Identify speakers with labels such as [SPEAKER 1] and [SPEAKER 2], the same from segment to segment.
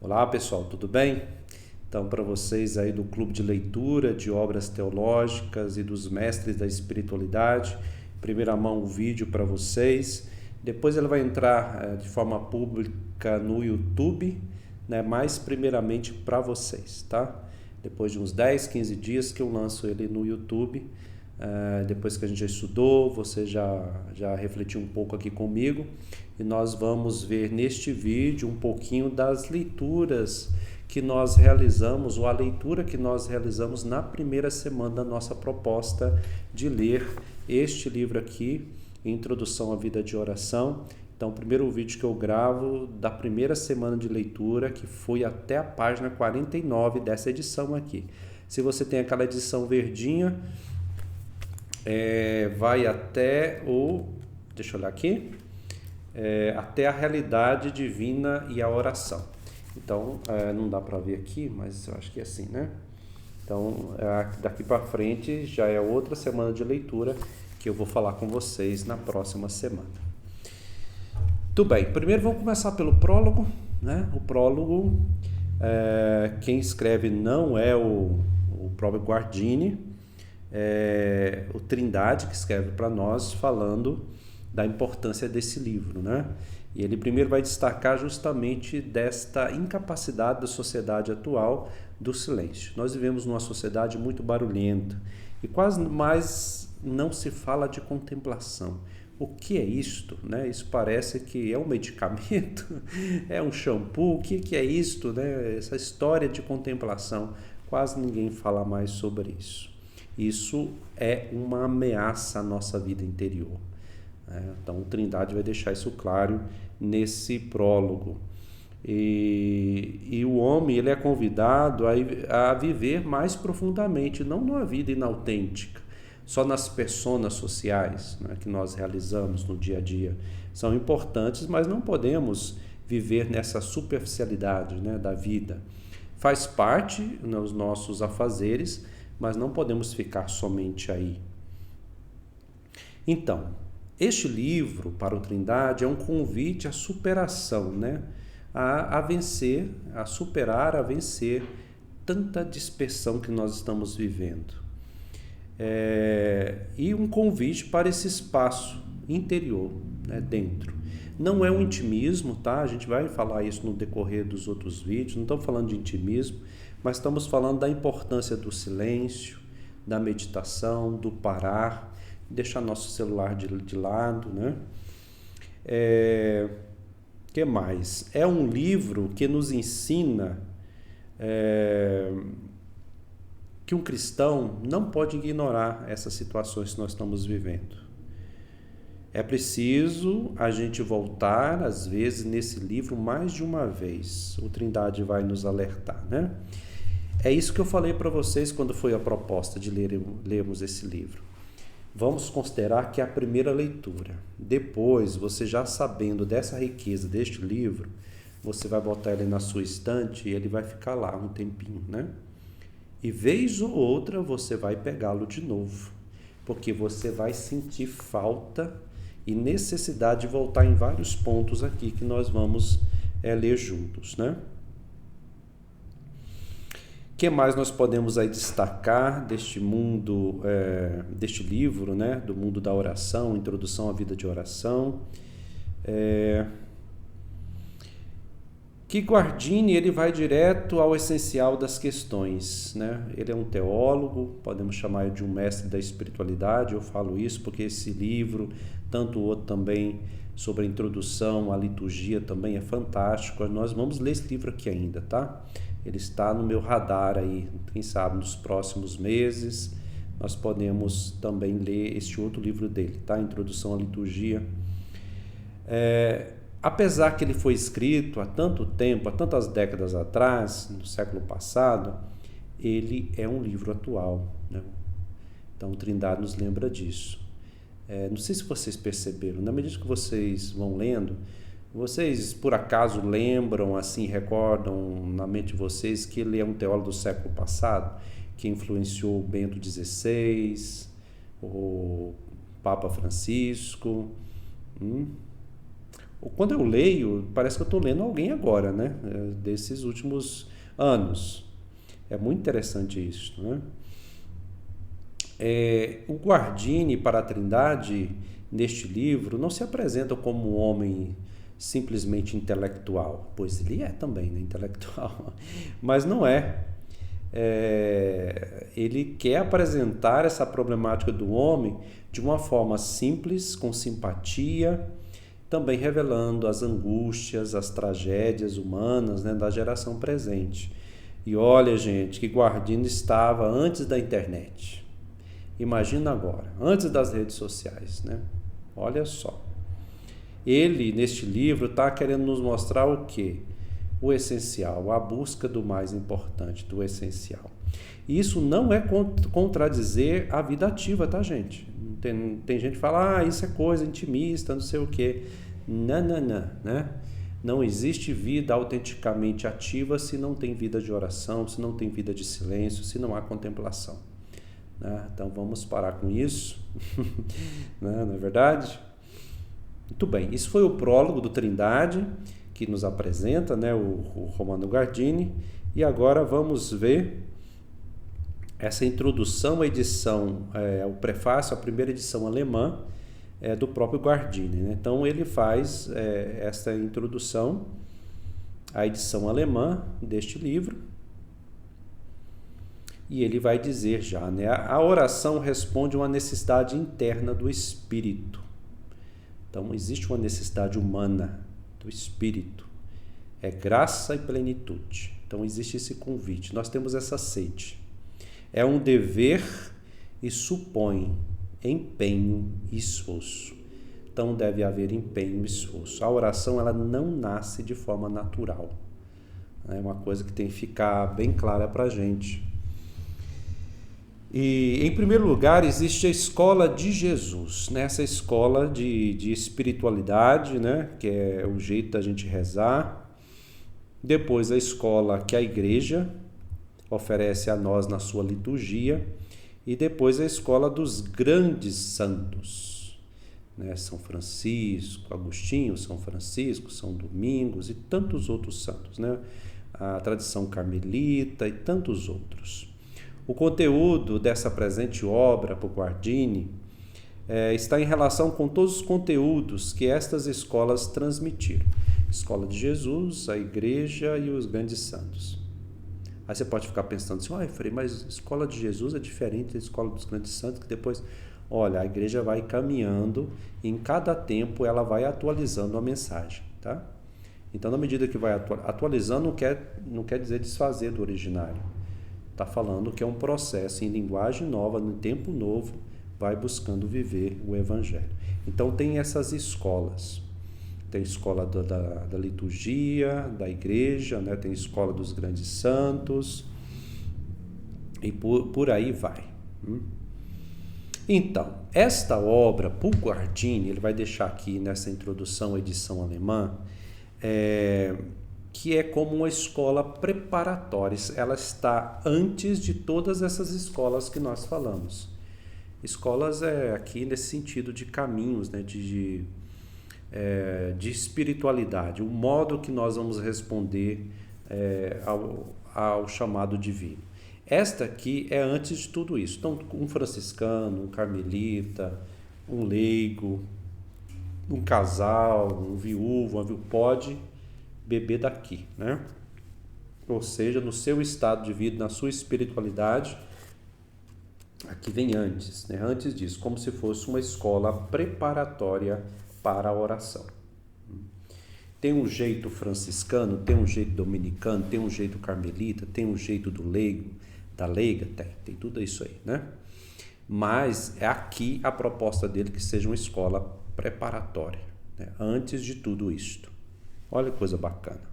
[SPEAKER 1] Olá pessoal, tudo bem? Então, para vocês aí do Clube de Leitura de Obras Teológicas e dos Mestres da Espiritualidade, em primeira mão o vídeo para vocês. Depois ele vai entrar de forma pública no YouTube, né? Mas primeiramente para vocês, tá? Depois de uns 10, 15 dias que eu lanço ele no YouTube. Depois que a gente já estudou, você já refletiu um pouco aqui comigo e nós vamos ver neste vídeo um pouquinho das leituras que nós realizamos, ou a leitura que nós realizamos na primeira semana da nossa proposta de ler este livro aqui, Introdução à Vida de Oração. Então, o primeiro vídeo que eu gravo da primeira semana de leitura, que foi até a página 49 dessa edição aqui. Se você tem aquela edição verdinha, vai até deixa eu olhar aqui, até a realidade divina e a oração. Então, não dá para ver aqui, mas eu acho que é assim, né? Então, daqui para frente já é outra semana de leitura que eu vou falar com vocês na próxima semana. Tudo bem, primeiro vamos começar pelo prólogo, né? O prólogo, quem escreve não é o próprio Guardini, o Trindade que escreve para nós falando da importância desse livro, né? E ele primeiro vai destacar justamente desta incapacidade da sociedade atual do silêncio. Nós vivemos numa sociedade muito barulhenta e quase mais não se fala de contemplação. O que é isto, né? Isso parece que é um medicamento, é um shampoo, o que é isto, né? Essa história de contemplação, quase ninguém fala mais sobre isso. Isso é uma ameaça à nossa vida interior. Então, o Trindade vai deixar isso claro nesse prólogo. E o homem ele é convidado a viver mais profundamente, não numa vida inautêntica, só nas personas sociais, né, que nós realizamos no dia a dia. São importantes, mas não podemos viver nessa superficialidade, né, da vida. Faz parte nos nossos afazeres, mas não podemos ficar somente aí. Então, este livro para o Trindade é um convite à superação, né? A vencer, a superar, a vencer tanta dispersão que nós estamos vivendo. E um convite para esse espaço interior, né, dentro. Não é um intimismo, tá? A gente vai falar isso no decorrer dos outros vídeos, não estamos falando de intimismo, mas estamos falando da importância do silêncio, da meditação, do parar, deixar nosso celular de lado, né? Que mais? É um livro que nos ensina que um cristão não pode ignorar essas situações que nós estamos vivendo. É preciso a gente voltar, às vezes, nesse livro mais de uma vez. O Trindade vai nos alertar, né? É isso que eu falei para vocês quando foi a proposta de lermos esse livro. Vamos considerar que é a primeira leitura. Depois, você já sabendo dessa riqueza deste livro, você vai botar ele na sua estante e ele vai ficar lá um tempinho, né? E vez ou outra você vai pegá-lo de novo, porque você vai sentir falta e necessidade de voltar em vários pontos aqui que nós vamos ler juntos, né? O que mais nós podemos aí destacar deste mundo, deste livro, né? Do mundo da oração, Introdução à Vida de Oração. Que Guardini ele vai direto ao essencial das questões, né? Ele é um teólogo, podemos chamar ele de um mestre da espiritualidade. Eu falo isso porque esse livro, tanto o outro também sobre a introdução à liturgia também é fantástico. Nós vamos ler esse livro aqui ainda, tá? Ele está no meu radar aí, quem sabe nos próximos meses nós podemos também ler este outro livro dele, tá? Introdução à Liturgia. Apesar que ele foi escrito há tanto tempo, há tantas décadas atrás, no século passado, ele é um livro atual, né? Então, o Trindade nos lembra disso. Não sei se vocês perceberam, na medida que vocês vão lendo, vocês por acaso lembram, assim, recordam na mente de vocês que ele é um teólogo do século passado, que influenciou o Bento XVI, o Papa Francisco, Quando eu leio, parece que eu estou lendo alguém agora, né? Desses últimos anos. É muito interessante isso, né? O Guardini para a Trindade, neste livro, não se apresenta como um homem simplesmente intelectual, pois ele é também, né, intelectual, mas não é. Ele quer apresentar essa problemática do homem de uma forma simples, com simpatia, também revelando as angústias, as tragédias humanas, né, da geração presente. E olha, gente, que Guardini estava antes da internet. Imagina agora, antes das redes sociais, né? Olha só. Ele, neste livro, está querendo nos mostrar o quê? O essencial, a busca do mais importante, do essencial. Isso não é contradizer a vida ativa, tá, gente? Tem gente que fala, isso é coisa intimista, não sei o quê. Não, né? Não existe vida autenticamente ativa se não tem vida de oração, se não tem vida de silêncio, se não há contemplação. Né? Então vamos parar com isso, né? Não é verdade? Muito bem, isso foi o prólogo do Trindade, que nos apresenta, né, o Romano Guardini, e agora vamos ver essa introdução à edição, o prefácio, a primeira edição alemã do próprio Guardini. Né? Então ele faz essa introdução à edição alemã deste livro, e ele vai dizer já, né, a oração responde a uma necessidade interna do espírito. Então existe uma necessidade humana do espírito, é graça e plenitude. Então existe esse convite, nós temos essa sede. É um dever e supõe empenho e esforço. Então deve haver empenho e esforço. A oração, ela não nasce de forma natural. É uma coisa que tem que ficar bem clara para a gente. E, em primeiro lugar, existe a escola de Jesus, né? Essa escola de espiritualidade, né? Que é o jeito da gente rezar. Depois, a escola que a igreja oferece a nós na sua liturgia. E depois, a escola dos grandes santos, né? São Francisco, Agostinho, São Francisco, São Domingos e tantos outros santos, né? A tradição carmelita e tantos outros. O conteúdo dessa presente obra por Guardini está em relação com todos os conteúdos que estas escolas transmitiram. Escola de Jesus, a Igreja e os grandes santos. Aí você pode ficar pensando assim, Frei, mas a escola de Jesus é diferente da escola dos grandes santos, que depois, olha, a Igreja vai caminhando e em cada tempo ela vai atualizando a mensagem, tá? Então, na medida que vai atualizando, não quer dizer desfazer do originário. Está falando que é um processo em linguagem nova, no tempo novo, vai buscando viver o Evangelho. Então tem essas escolas. Tem escola da liturgia, da igreja, né? Tem escola dos grandes santos e por aí vai. Então, esta obra, por Guardini, ele vai deixar aqui nessa introdução à edição alemã, que é como uma escola preparatória. Ela está antes de todas essas escolas que nós falamos. Escolas aqui nesse sentido de caminhos, né, de espiritualidade, o modo que nós vamos responder ao chamado divino. Esta aqui é antes de tudo isso. Então, um franciscano, um carmelita, um leigo, um casal, um viúvo, pode beber daqui, né? Ou seja, no seu estado de vida, na sua espiritualidade, aqui vem antes, né? Antes disso, como se fosse uma escola preparatória para a oração. Tem um jeito franciscano, tem um jeito dominicano, tem um jeito carmelita, tem um jeito do leigo, da leiga, tem tudo isso aí, né? Mas é aqui a proposta dele que seja uma escola preparatória, né? Antes de tudo isto. Olha que coisa bacana.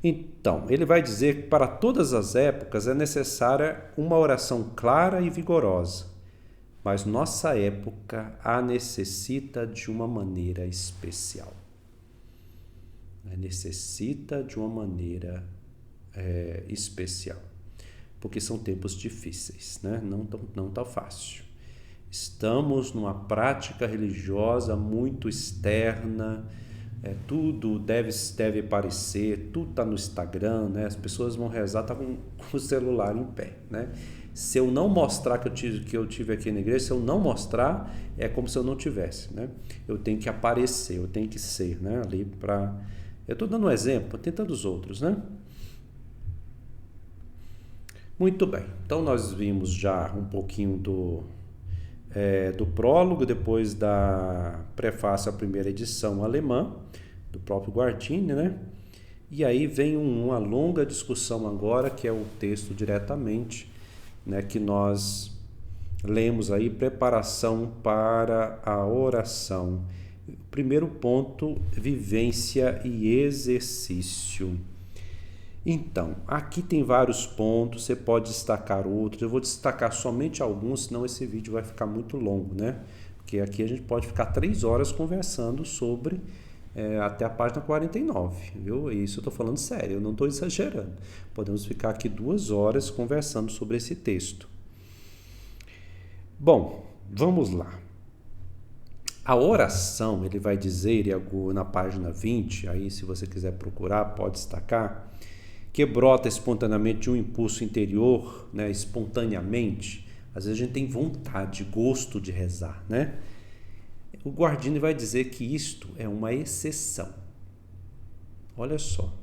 [SPEAKER 1] Então, ele vai dizer que para todas as épocas é necessária uma oração clara e vigorosa, mas nossa época a necessita de uma maneira especial. Necessita de uma maneira especial, porque são tempos difíceis, né? Não tá fácil. Estamos numa prática religiosa muito externa, tudo deve parecer, tudo está no Instagram, né? As pessoas vão rezar, tá com o celular em pé, né? Se eu não mostrar que eu tive aqui na igreja, se eu não mostrar, é como se eu não tivesse, né? Eu tenho que aparecer, eu tenho que ser, né? Ali para... Eu estou dando um exemplo, tem tantos outros, né? Muito bem, então nós vimos já um pouquinho do prólogo, depois da prefácio à primeira edição alemã, do próprio Guardini, né? E aí vem uma longa discussão agora, que é o texto diretamente, né, que nós lemos aí, preparação para a oração. Primeiro ponto, vivência e exercício. Então, aqui tem vários pontos, você pode destacar outros, eu vou destacar somente alguns, senão esse vídeo vai ficar muito longo, né? Porque aqui a gente pode ficar 3 horas conversando sobre até a página 49, viu? E isso eu estou falando sério, eu não estou exagerando. Podemos ficar aqui 2 horas conversando sobre esse texto. Bom, vamos lá. A oração, ele vai dizer na página 20, aí se você quiser procurar, pode destacar, que brota espontaneamente de um impulso interior, né, espontaneamente. Às vezes a gente tem vontade, gosto de rezar, né? O Guardini vai dizer que isto é uma exceção. Olha só.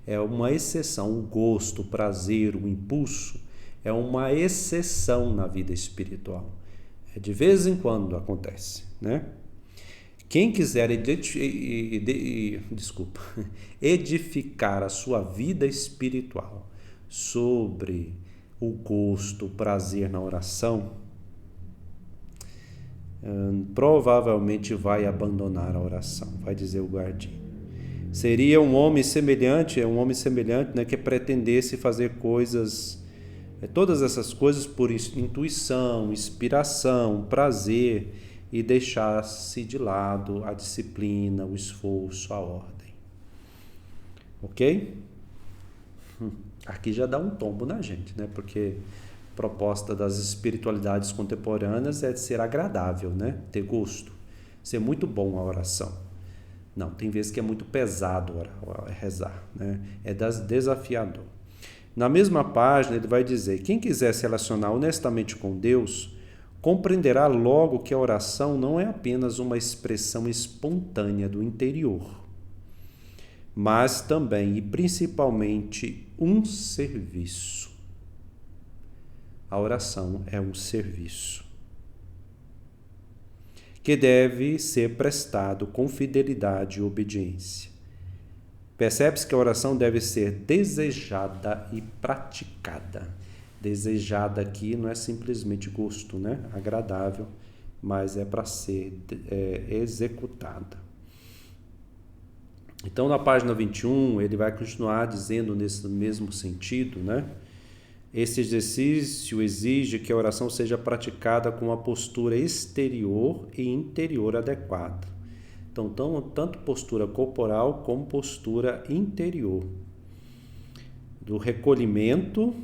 [SPEAKER 1] É uma exceção. O gosto, o prazer, o impulso é uma exceção na vida espiritual. De vez em quando acontece, né? Quem quiser edificar a sua vida espiritual sobre o gosto, o prazer na oração, provavelmente vai abandonar a oração, vai dizer o Guardini. Seria um homem semelhante, né, que pretendesse fazer coisas, todas essas coisas por intuição, inspiração, prazer, e deixasse de lado a disciplina, o esforço, a ordem. Ok? Aqui já dá um tombo na gente, né? Porque a proposta das espiritualidades contemporâneas é de ser agradável, né? Ter gosto, ser muito bom a oração. Não, tem vezes que é muito pesado rezar, né? É desafiador. Na mesma página ele vai dizer, quem quiser se relacionar honestamente com Deus, compreenderá logo que a oração não é apenas uma expressão espontânea do interior, mas também e principalmente um serviço. A oração é um serviço que deve ser prestado com fidelidade e obediência. Percebe-se que a oração deve ser desejada e praticada. Desejada aqui não é simplesmente gosto, né? Agradável, mas é para ser executada. Então, na página 21, ele vai continuar dizendo nesse mesmo sentido, né? Esse exercício exige que a oração seja praticada com uma postura exterior e interior adequada. Então, tanto postura corporal como postura interior. Do recolhimento,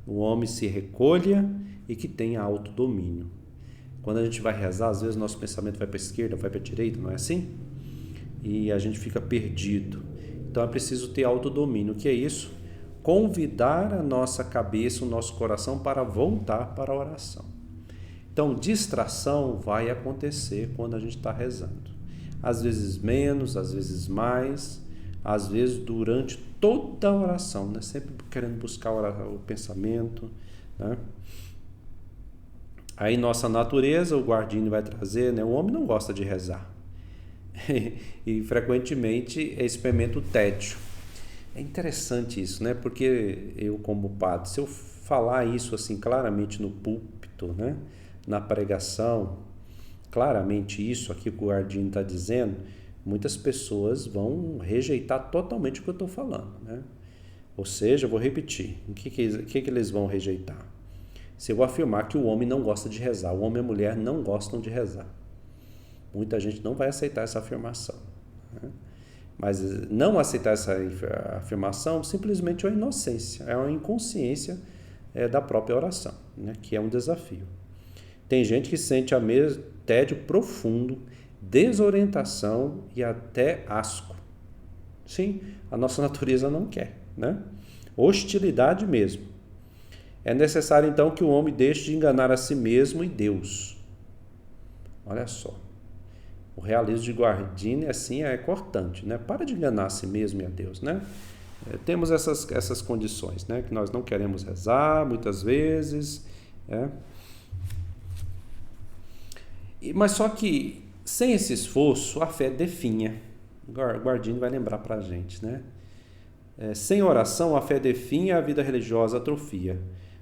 [SPEAKER 1] o homem se recolha e que tenha autodomínio. Quando a gente vai rezar, às vezes nosso pensamento vai para a esquerda, vai para a direita, não é assim? E a gente fica perdido. Então é preciso ter autodomínio. O que é isso? Convidar a nossa cabeça, o nosso coração para voltar para a oração. Então, distração vai acontecer quando a gente está rezando. Às vezes menos, às vezes mais, às vezes durante toda a oração, né? Sempre querendo buscar o pensamento, né? Aí nossa natureza, o Guardini vai trazer, né? O homem não gosta de rezar e frequentemente experimenta o tédio. É interessante isso, né? Porque eu, como padre, se eu falar isso assim claramente no púlpito, né? Na pregação, claramente isso aqui que o Guardini está dizendo, muitas pessoas vão rejeitar totalmente o que eu estou falando, né? Ou seja, eu vou repetir, o que eles vão rejeitar? Se eu afirmar que o homem não gosta de rezar, o homem e a mulher não gostam de rezar, muita gente não vai aceitar essa afirmação, né? Mas não aceitar essa afirmação simplesmente é uma inocência, é uma inconsciência da própria oração, né? Que é um desafio. Tem gente que sente tédio profundo desorientação e até asco. Sim, a nossa natureza não quer, né? Hostilidade mesmo. É necessário então que o homem deixe de enganar a si mesmo e Deus. Olha só. O realismo de Guardini assim é cortante, né? Para de enganar a si mesmo e a Deus, né? Temos essas condições, né? Que nós não queremos rezar muitas vezes, mas só que sem esse esforço a fé definha. Guardini vai lembrar para a gente, né? Sem oração a fé definha, a vida religiosa atrofia.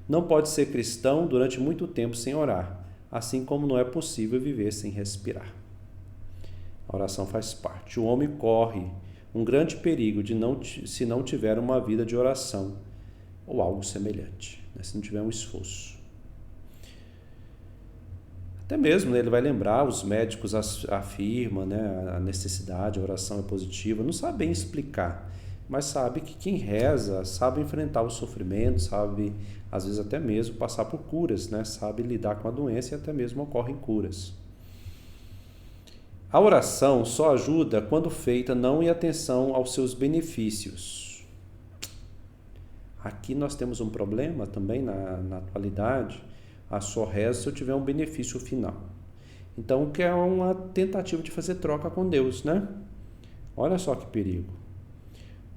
[SPEAKER 1] Não pode ser cristão durante muito tempo sem orar, assim como não é possível viver sem respirar. A oração faz parte. O homem corre um grande perigo se não tiver uma vida de oração ou algo semelhante, né? Se não tiver um esforço. Até mesmo, né, ele vai lembrar, os médicos afirmam, né, a necessidade, a oração é positiva, não sabe bem explicar, mas sabe que quem reza sabe enfrentar o sofrimento, sabe, às vezes até mesmo passar por curas, né, sabe lidar com a doença e até mesmo ocorrem curas. A oração só ajuda quando feita não em atenção aos seus benefícios. Aqui nós temos um problema também na atualidade. A só reza se eu tiver um benefício final. Então, que é uma tentativa de fazer troca com Deus, né? Olha só que perigo.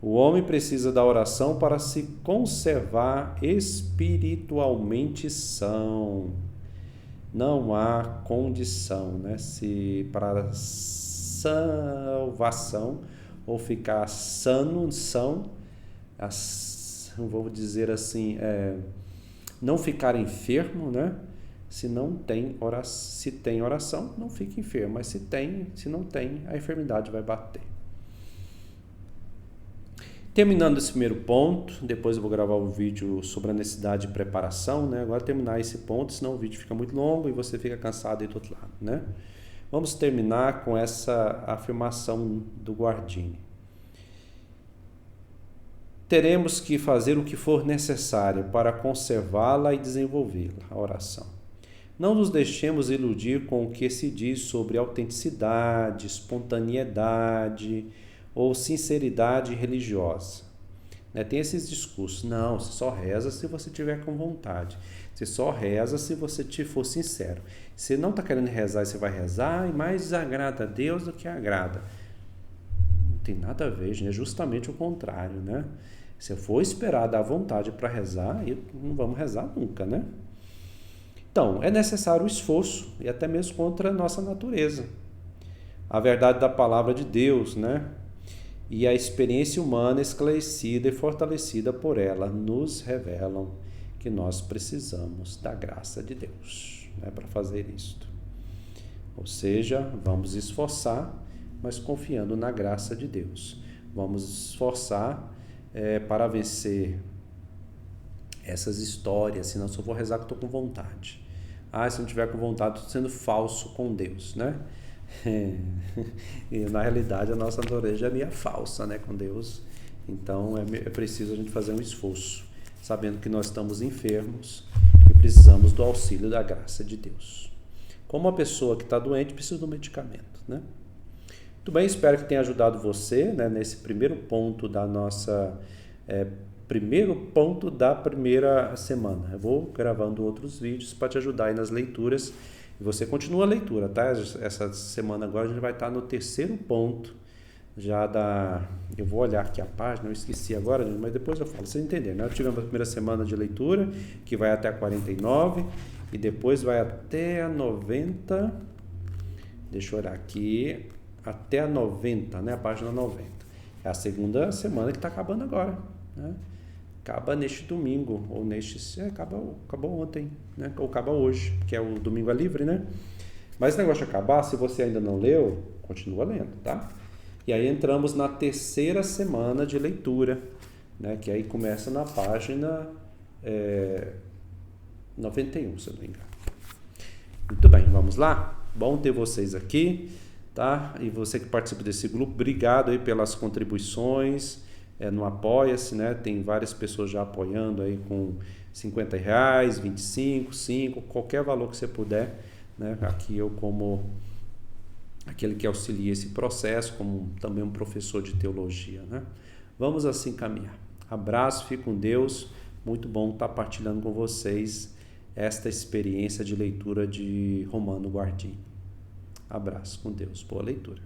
[SPEAKER 1] O homem precisa da oração para se conservar espiritualmente são. Não há condição, né? Para salvação ou ficar são, vou dizer assim, não ficar enfermo, né? Se tem oração, não fica enfermo, mas se não tem, a enfermidade vai bater. Terminando esse primeiro ponto, depois eu vou gravar um vídeo sobre a necessidade de preparação, né? Agora terminar esse ponto, senão o vídeo fica muito longo e você fica cansado aí do outro lado, né? Vamos terminar com essa afirmação do Guardini. Teremos que fazer o que for necessário para conservá-la e desenvolvê-la, a oração. Não nos deixemos iludir com o que se diz sobre autenticidade, espontaneidade ou sinceridade religiosa. Tem esses discursos. Não, você só reza se você tiver com vontade. Você só reza se você for sincero. Você não está querendo rezar e você vai rezar e mais desagrada a Deus do que agrada. Não tem nada a ver, gente. É justamente o contrário, né? Se for esperar dar vontade para rezar, não vamos rezar nunca, né? Então, é necessário o esforço e até mesmo contra a nossa natureza. A verdade da palavra de Deus, né? E a experiência humana esclarecida e fortalecida por ela nos revelam que nós precisamos da graça de Deus, né, para fazer isto. Ou seja, vamos esforçar, mas confiando na graça de Deus. Vamos esforçar para vencer essas histórias, senão só vou rezar que estou com vontade. Se não tiver com vontade, estou sendo falso com Deus, né? E na realidade a nossa natureza é meio falsa, né, com Deus. Então é preciso a gente fazer um esforço, sabendo que nós estamos enfermos e precisamos do auxílio da graça de Deus. Como uma pessoa que está doente precisa do medicamento, né? Muito bem, espero que tenha ajudado você, né, nesse primeiro ponto da nossa primeira semana. Eu vou gravando outros vídeos para te ajudar aí nas leituras. E você continua a leitura, tá? Essa semana agora a gente vai estar no terceiro ponto eu vou olhar aqui a página, eu esqueci agora, mas depois eu falo, vocês entenderam, né? Nós tivemos a primeira semana de leitura, que vai até a 49, e depois vai até a 90, deixa eu olhar aqui, até a 90, né? A página 90. É a segunda semana que está acabando agora, né? Acaba neste domingo, ou acabou ontem, né? Ou acaba hoje, que é o domingo é livre, né? Mas o negócio de acabar, se você ainda não leu, continua lendo, tá? E aí entramos na terceira semana de leitura, né? Que aí começa na página 91, se eu não me engano. Muito bem, vamos lá? Bom ter vocês aqui, tá? E você que participa desse grupo, obrigado aí pelas contribuições. No Apoia-se, né? Tem várias pessoas já apoiando aí com R$50, 25, 5, qualquer valor que você puder, né? Aqui eu como aquele que auxilia esse processo, como também um professor de teologia, né? Vamos assim caminhar. Abraço, fique com Deus. Muito bom estar partilhando com vocês esta experiência de leitura de Romano Guardini. Abraço, com Deus. Boa leitura.